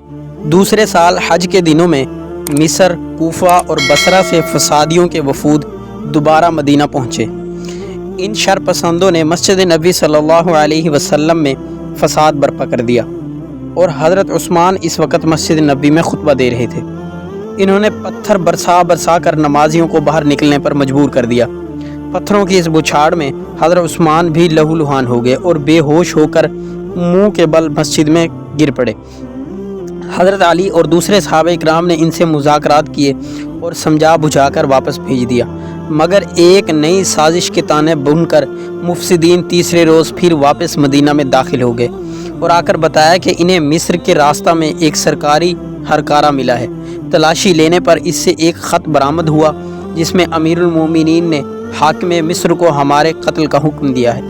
دوسرے سال حج کے دنوں میں مصر، کوفہ اور بصرہ سے فسادیوں کے وفود دوبارہ مدینہ پہنچے۔ ان شر پسندوں نے مسجد نبی صلی اللہ علیہ وسلم میں فساد برپا کر دیا اور حضرت عثمان اس وقت مسجد نبی میں خطبہ دے رہے تھے۔ انہوں نے پتھر برسا کر نمازیوں کو باہر نکلنے پر مجبور کر دیا۔ پتھروں کی اس بچھاڑ میں حضرت عثمان بھی لہو لہان ہو گئے اور بے ہوش ہو کر منہ کے بل مسجد میں گر پڑے۔ حضرت علی اور دوسرے صحابہ اکرام نے ان سے مذاکرات کیے اور سمجھا بجھا کر واپس بھیج دیا، مگر ایک نئی سازش کے تانے بن کر مفسدین تیسرے روز پھر واپس مدینہ میں داخل ہو گئے اور آ کر بتایا کہ انہیں مصر کے راستہ میں ایک سرکاری ہرکارہ ملا ہے۔ تلاشی لینے پر اس سے ایک خط برآمد ہوا جس میں امیر المومنین نے حاکم مصر کو ہمارے قتل کا حکم دیا ہے۔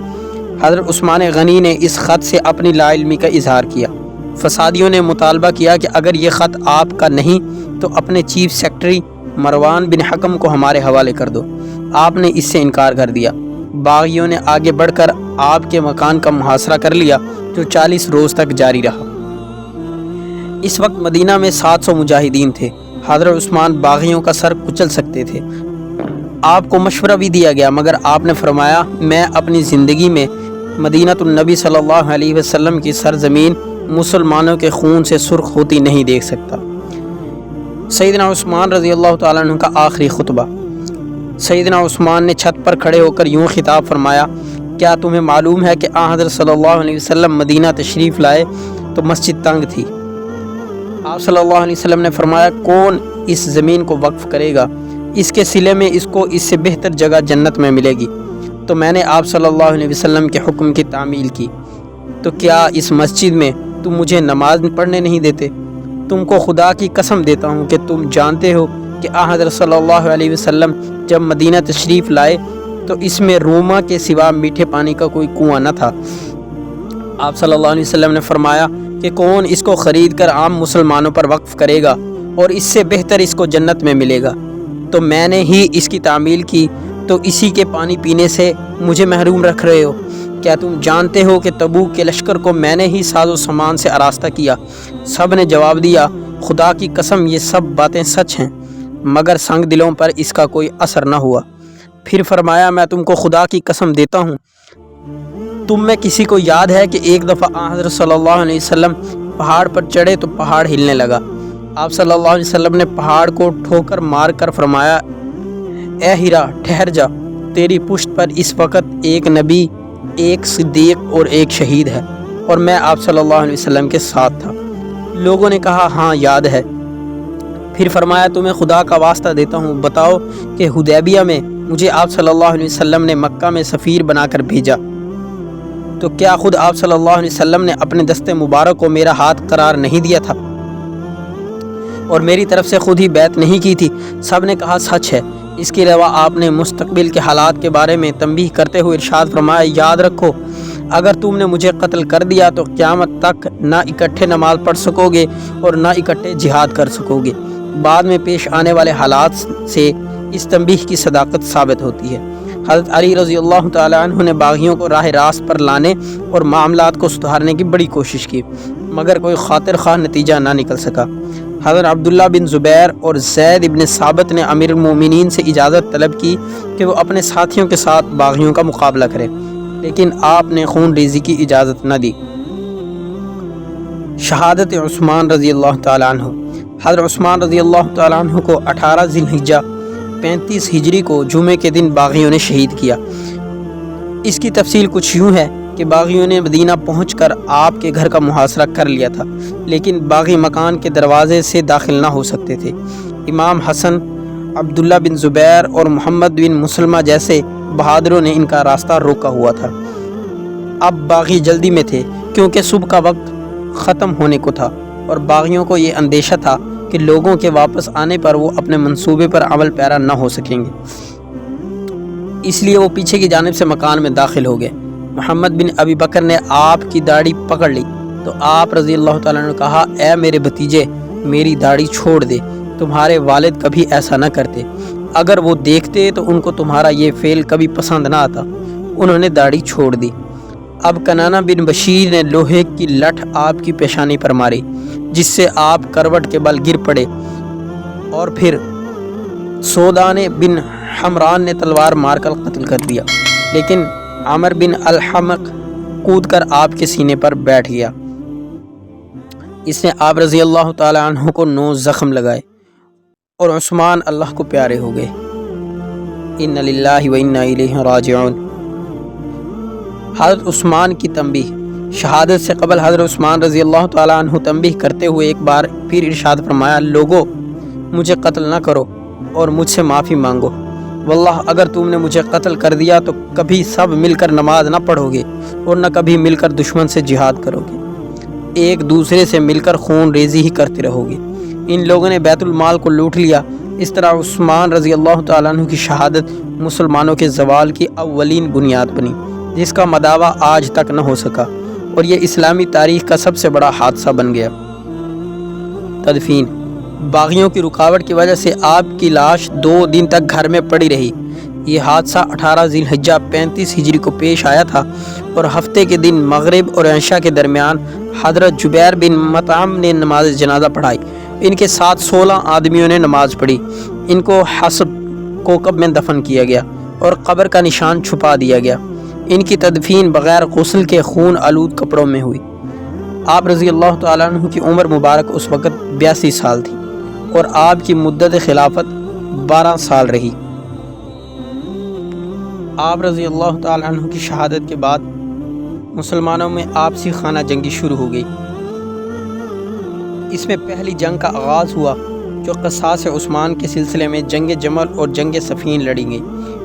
حضرت عثمان غنی نے اس خط سے اپنی لا علمی کا اظہار کیا۔ فسادیوں نے مطالبہ کیا کہ اگر یہ خط آپ کا نہیں تو اپنے چیف سیکرٹری مروان بن حکم کو ہمارے حوالے کر دو۔ آپ نے اس سے انکار کر دیا۔ باغیوں نے آگے بڑھ کر آپ کے مکان کا محاصرہ کر لیا جو 40 روز تک جاری رہا۔ اس وقت مدینہ میں 700 مجاہدین تھے۔ حضرت عثمان باغیوں کا سر کچل سکتے تھے۔ آپ کو مشورہ بھی دیا گیا مگر آپ نے فرمایا میں اپنی زندگی میں مدینہ النبی صلی اللہ علیہ وسلم کی سرزمین مسلمانوں کے خون سے سرخ ہوتی نہیں دیکھ سکتا۔ سیدنا عثمان رضی اللہ تعالیٰ عنہ کا آخری خطبہ۔ سیدنا عثمان نے چھت پر کھڑے ہو کر یوں خطاب فرمایا، کیا تمہیں معلوم ہے کہ آن حضرت صلی اللہ علیہ وسلم مدینہ تشریف لائے تو مسجد تنگ تھی۔ آپ صلی اللہ علیہ وسلم نے فرمایا کون اس زمین کو وقف کرے گا، اس کے صلے میں اس کو اس سے بہتر جگہ جنت میں ملے گی۔ تو میں نے آپ صلی اللہ علیہ وسلم کے حکم کی تعمیل کی۔ تو کیا اس مسجد میں تم مجھے نماز پڑھنے نہیں دیتے؟ تم کو خدا کی قسم دیتا ہوں کہ تم جانتے ہو کہ آن حضرت صلی اللہ علیہ وسلم جب مدینہ تشریف لائے تو اس میں روما کے سوا میٹھے پانی کا کوئی کنواں نہ تھا۔ آپ صلی اللہ علیہ وسلم نے فرمایا کہ کون اس کو خرید کر عام مسلمانوں پر وقف کرے گا اور اس سے بہتر اس کو جنت میں ملے گا۔ تو میں نے ہی اس کی تعمیل کی، تو اسی کے پانی پینے سے مجھے محروم رکھ رہے ہو؟ کیا تم جانتے ہو کہ تبوک کے لشکر کو میں نے ہی ساز و سامان سے آراستہ کیا؟ سب نے جواب دیا خدا کی قسم یہ سب باتیں سچ ہیں، مگر سنگ دلوں پر اس کا کوئی اثر نہ ہوا۔ پھر فرمایا میں تم کو خدا کی قسم دیتا ہوں، تم میں کسی کو یاد ہے کہ ایک دفعہ آن حضرت صلی اللہ علیہ وسلم پہاڑ پر چڑھے تو پہاڑ ہلنے لگا۔ آپ صلی اللہ علیہ وسلم نے پہاڑ کو ٹھوکر مار کر فرمایا اے ہیرا ٹھہر جا، تیری پشت پر اس وقت ایک نبی، ایک صدیق اور ایک شہید ہے، اور میں آپ صلی اللہ علیہ وسلم کے ساتھ تھا۔ لوگوں نے کہا ہاں یاد ہے۔ پھر فرمایا تمہیں خدا کا واسطہ دیتا ہوں بتاؤ کہ حدیبیہ میں مجھے آپ صلی اللہ علیہ وسلم نے مکہ میں سفیر بنا کر بھیجا، تو کیا خود آپ صلی اللہ علیہ وسلم نے اپنے دست مبارک کو میرا ہاتھ قرار نہیں دیا تھا اور میری طرف سے خود ہی بیعت نہیں کی تھی؟ سب نے کہا سچ ہے۔ اس کے علاوہ آپ نے مستقبل کے حالات کے بارے میں تنبیہ کرتے ہوئے ارشاد فرمایا یاد رکھو اگر تم نے مجھے قتل کر دیا تو قیامت تک نہ اکٹھے نماز پڑھ سکو گے اور نہ اکٹھے جہاد کر سکو گے۔ بعد میں پیش آنے والے حالات سے اس تنبیہ کی صداقت ثابت ہوتی ہے۔ حضرت علی رضی اللہ تعالیٰ عنہ نے باغیوں کو راہ راست پر لانے اور معاملات کو سدھارنے کی بڑی کوشش کی، مگر کوئی خاطر خواہ نتیجہ نہ نکل سکا۔ حضرت عبداللہ بن زبیر اور زید ابن ثابت نے امیر المومنین سے اجازت طلب کی کہ وہ اپنے ساتھیوں کے ساتھ باغیوں کا مقابلہ کریں، لیکن آپ نے خون ریزی کی اجازت نہ دی۔ شہادت عثمان رضی اللہ تعالیٰ عنہ۔ حضرت عثمان رضی اللہ تعالیٰ عنہ کو 18 ذی الحجہ 35 ہجری کو جمعے کے دن باغیوں نے شہید کیا۔ اس کی تفصیل کچھ یوں ہے کہ باغیوں نے مدینہ پہنچ کر آپ کے گھر کا محاصرہ کر لیا تھا، لیکن باغی مکان کے دروازے سے داخل نہ ہو سکتے تھے۔ امام حسن، عبداللہ بن زبیر اور محمد بن مسلمہ جیسے بہادروں نے ان کا راستہ روکا ہوا تھا۔ اب باغی جلدی میں تھے کیونکہ صبح کا وقت ختم ہونے کو تھا اور باغیوں کو یہ اندیشہ تھا کہ لوگوں کے واپس آنے پر وہ اپنے منصوبے پر عمل پیرا نہ ہو سکیں گے، اس لیے وہ پیچھے کی جانب سے مکان میں داخل ہو گئے۔ محمد بن ابی بکر نے آپ کی داڑھی پکڑ لی تو آپ رضی اللہ تعالیٰ نے کہا اے میرے بھتیجے میری داڑھی چھوڑ دے، تمہارے والد کبھی ایسا نہ کرتے، اگر وہ دیکھتے تو ان کو تمہارا یہ فعل کبھی پسند نہ آتا۔ انہوں نے داڑھی چھوڑ دی۔ اب کنانہ بن بشیر نے لوہے کی لٹھ آپ کی پیشانی پر ماری، جس سے آپ کروٹ کے بل گر پڑے، اور پھر سودان بن حمران نے تلوار مار کر قتل کر دیا، لیکن عمر بن الحمق کود کر آپ کے سینے پر بیٹھ گیا۔ اس نے آپ رضی اللہ تعالی عنہ کو 9 زخم لگائے، اور عثمان اللہ کو پیارے ہو گئے۔ ان للہ و انا الیہ راجعون۔ حضرت عثمان کی تنبیہ۔ شہادت سے قبل حضرت عثمان رضی اللہ تعالی عنہ تنبیہ کرتے ہوئے ایک بار پھر ارشاد فرمایا، لوگو مجھے قتل نہ کرو اور مجھ سے معافی مانگو، واللہ اگر تم نے مجھے قتل کر دیا تو کبھی سب مل کر نماز نہ پڑھو گے اور نہ کبھی مل کر دشمن سے جہاد کرو گے، ایک دوسرے سے مل کر خون ریزی ہی کرتے رہو گے۔ ان لوگوں نے بیت المال کو لوٹ لیا۔ اس طرح عثمان رضی اللہ تعالیٰ عنہ کی شہادت مسلمانوں کے زوال کی اولین بنیاد بنی، جس کا مداوع آج تک نہ ہو سکا، اور یہ اسلامی تاریخ کا سب سے بڑا حادثہ بن گیا۔ تدفین۔ باغیوں کی رکاوٹ کی وجہ سے آپ کی لاش 2 دن تک گھر میں پڑی رہی۔ یہ حادثہ 18 ذی الحجہ 35 ہجری کو پیش آیا تھا، اور ہفتے کے دن مغرب اور عشاء کے درمیان حضرت جبیر بن مطعم نے نماز جنازہ پڑھائی۔ ان کے ساتھ 16 آدمیوں نے نماز پڑھی۔ ان کو حسب کوکب میں دفن کیا گیا اور قبر کا نشان چھپا دیا گیا۔ ان کی تدفین بغیر غسل کے خون آلود کپڑوں میں ہوئی۔ آپ رضی اللہ تعالیٰ عنہ کی عمر مبارک اس وقت 82 سال تھی، اور آپ کی مدت خلافت 12 سال رہی۔ آپ رضی اللہ تعالیٰ عنہ کی شہادت کے بعد مسلمانوں میں آپسی خانہ جنگی شروع ہو گئی۔ اس میں پہلی جنگ کا آغاز ہوا، جو قصاص عثمان کے سلسلے میں جنگ جمل اور جنگ صفین لڑی گئی۔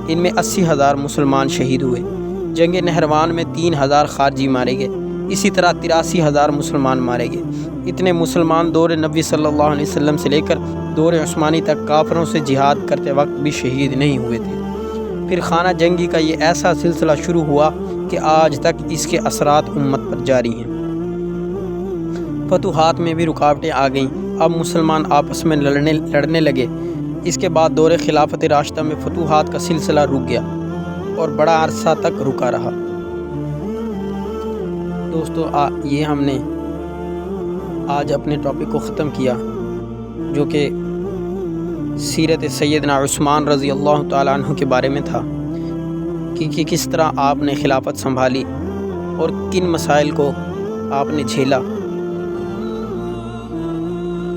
ان میں 80,000 مسلمان شہید ہوئے۔ جنگ نہروان میں 3,000 خارجی مارے گئے۔ اسی طرح 83,000 مسلمان مارے گئے۔ اتنے مسلمان دور نبی صلی اللہ علیہ وسلم سے لے کر دور عثمانی تک کافروں سے جہاد کرتے وقت بھی شہید نہیں ہوئے تھے۔ پھر خانہ جنگی کا یہ ایسا سلسلہ شروع ہوا کہ آج تک اس کے اثرات امت پر جاری ہیں۔ فتوحات میں بھی رکاوٹیں آ گئیں۔ اب مسلمان آپس میں لڑنے لگے۔ اس کے بعد دور خلافت راشدہ میں فتوحات کا سلسلہ رک گیا اور بڑا عرصہ تک رکا رہا۔ دوستو، یہ ہم نے آج اپنے ٹاپک کو ختم کیا، جو کہ سیرت سیدنا عثمان رضی اللہ تعالیٰ عنہ کے بارے میں تھا، کہ کس طرح آپ نے خلافت سنبھالی اور کن مسائل کو آپ نے جھیلا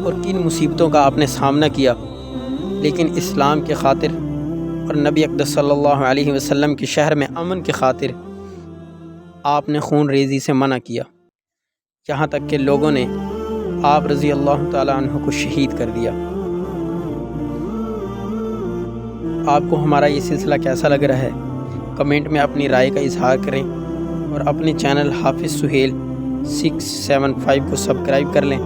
اور کن مصیبتوں کا آپ نے سامنا کیا، لیکن اسلام کے خاطر اور نبی اقدس صلی اللہ علیہ وسلم کے شہر میں امن کے خاطر آپ نے خون ریزی سے منع کیا، یہاں تک کہ لوگوں نے آپ رضی اللہ تعالیٰ عنہ کو شہید کر دیا۔ آپ کو ہمارا یہ سلسلہ کیسا لگ رہا ہے؟ کمنٹ میں اپنی رائے کا اظہار کریں، اور اپنے چینل حافظ سہیل 675 کو سبسکرائب کر لیں،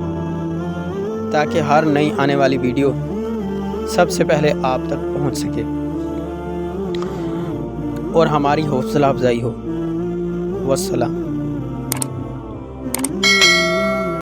تاکہ ہر نئی آنے والی ویڈیو سب سے پہلے آپ تک پہنچ سکے اور ہماری حوصلہ افزائی ہو۔ والسلام۔